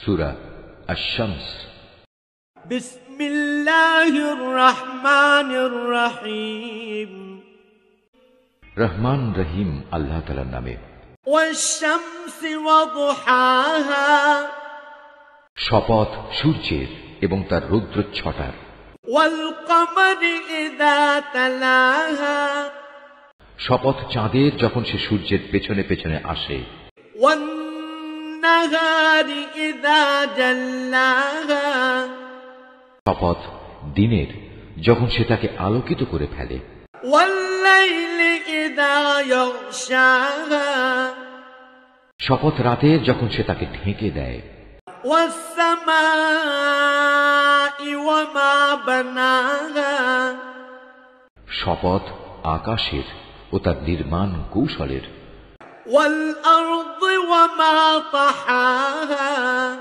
সূরা আশ-শামস। বিসমিল্লাহির রহমানির রহিম। রহমান রহিম আল্লাহ তাআলার নামে। ওয়াশ-শামসি ওয়া দুহাহা, শপথ সূর্যের এবং তার রৌদ্রচ্ছটার। ওয়াল কমারি ইযা তালাহা, শপথ চাঁদের যখন সে সূর্যের পেছনে পেছনে আসে। ওয়ান নাহারি ইযা জাল্লাহা, শপথ দিনের যখন সে তাকে আলোকিত করে ফেলে। ওয়াল লাইলি ইযা ইয়াগশাহা, শপথ রাতের যখন সে তাকে ঢেকে দেয়। ওয়াস সামাই ওয়া মা বানাহা, শপথ আকাশের ও তার নির্মাণ কৌশলের। ওয়াল আরদি ওয়া মা তাহাহা,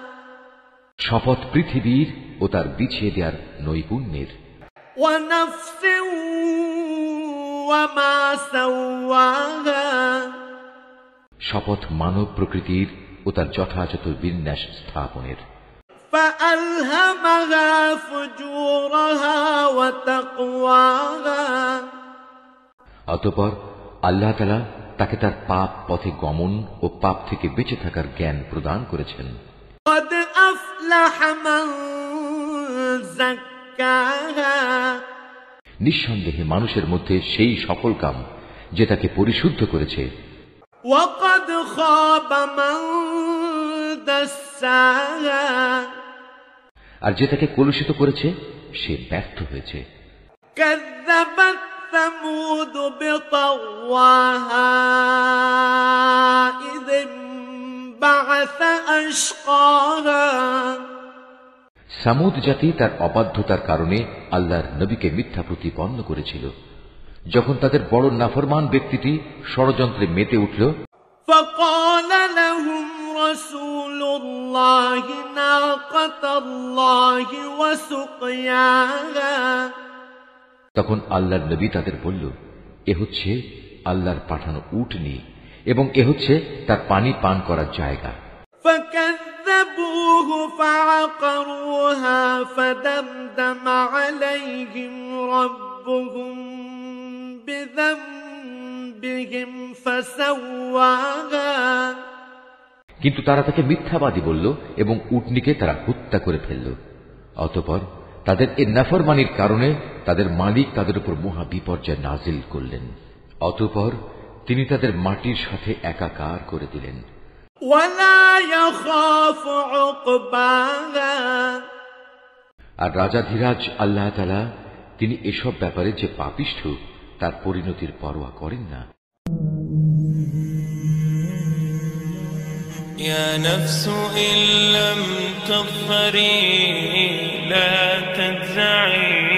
শপথ পৃথিবীর ও তার বিছিয়ে দেওয়ার নৈপুণ্যের। ওয়া নাফসিন ওয়া মা সাওয়াহা, শপথ মানব প্রকৃতির ও তার যথাযথ বিন্যাস স্থাপনের। ফাআলহামাহা ফুজুরাহা ওয়া তাকওয়াহা, অতঃপর আল্লাহ তাআলা তাকে তার পাপ পথে গমন ও পাপ থেকে বেঁচে থাকার জ্ঞান প্রদান করেছেন। قد أفلح من زكاها, নিঃসন্দেহে মানুষের মধ্যে সেই সফল কাম যে তাকে পরিশুদ্ধ করেছে। وقد خاب من دساها, আর যে তাকে কলুষিত করেছে সে ব্যর্থ হয়েছে। كذبت ثمود بطغواها إذ انبعث أشقاها, সামুদ জাতি তার অবাধ্যতার কারণে আল্লাহর নবীকে মিথ্যা প্রতিপন্ন করেছিল। যখন তাদের বড় নাফরমান ব্যক্তিটি ষড়যন্ত্রে মেতে উঠল। فقال لهم رسول الله ناقة الله وسقياها, তখন আল্লাহর নবী তাদের বলল, এ হচ্ছে আল্লাহর পাঠানো উটনী এবং এ হচ্ছে তার পানি পান করার জায়গা। فكذبوه فعقروها فدمدم عليهم ربهم بذنبهم فسواها, কিন্তু তারা তাকে মিথ্যাবাদী বলল এবং উটনীকে তারা হত্যা করে ফেলল। অতঃপর তাদের এই নাফরমানির কারণে তাদের মালিক তাদের উপর মহা বিপর্যয় নাজিল করলেন। অতঃপর তিনি তাদের মাটির সাথে একাকার করে দিলেন। ولا يخاف عقباها, আর রাজাধিরাজ আল্লাহ তাআলা তিনি এসব ব্যাপারে যে পাপিষ্ঠ তার পরিণতির পরোয়া করেন না। يا نفس إن لم تظفري لا تجزعي